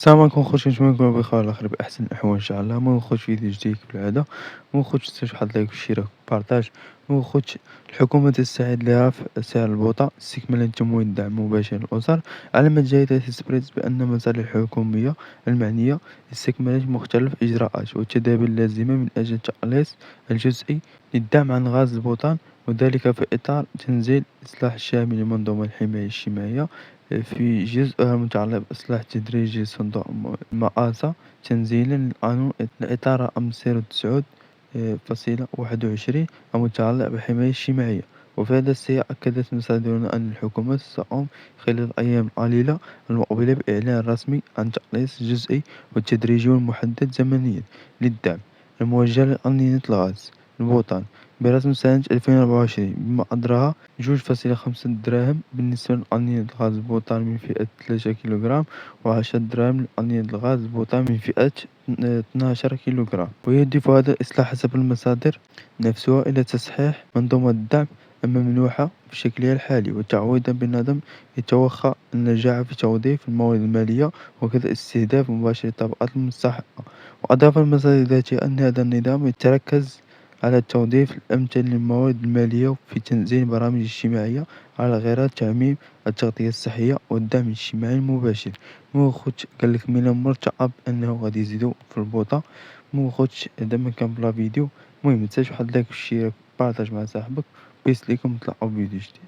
السلام عليكم خوتي، نتمنى تكونوا بخير وعلى خير بأحسن الأحوال إن شاء الله. المهم خوت فيديو جديد كالعادة. المهم خوت شتي واحد لايك وشيرة وبارطاج. المهم خوت الحكومة تستعد لرفع سعر البوطة استكمالا لتمويل الدعم المباشر للأسر. علمت جريدة إكسبريس بأن المصالح الحكومية المعنية استكملت مختلف الإجراءات والتدابير اللازمة من أجل التقليص الجزئي للدعم عن غاز البوتان، وذلك في إطار تنزيل الإصلاح الشامل لمنظومة الحماية الاجتماعية في جزءها المتعلق بإصلاح تدريجي صندوق المآسى تنزيلا للقانون الإطار رقم 09 فاصلة 21 المتعلق بالحماية الاجتماعية. وفي هذا السياق أكدت مصادرنا أن الحكومة ستقوم خلال الأيام القليلة المقبلة بإعلان رسمي عن تقليص جزئي والتدريجي والمحدد زمنيا للدعم الموجه لأنظمة الغاز البوتان برسم سنة 2024، بما أدرها 2.5 دراهم بالنسبة لأنية الغاز البوتان من فئة 3 كيلوغرام، و10 دراهم لأنية الغاز البوتان من فئة 12 كيلوغرام. ويهدف هذا الإصلاح حسب المصادر نفسها إلى تصحيح منظومة الدعم الممنوحة بشكلها الحالي، وتعويضا بنظام يتوخى النجاح في توظيف الموارد المالية وكذا استهداف مباشر الطبقات المستحقة. وأضاف المصادر ذاتها أن هذا النظام يتركز على التوظيف الأمثل للموارد المالية في تنزيل البرامج الاجتماعية على غرار تعميم التغطية الصحية والدعم الاجتماعي المباشر. مو خوت قالك من المرتقب أنه غادي يزيدو في البوطة. مو خوت هذا من كان بلا فيديو. المهم متنساش واحد لايك وشير بارطاج مع صاحبك. بيس ليكم، نتلاقاو في فيديو جديد.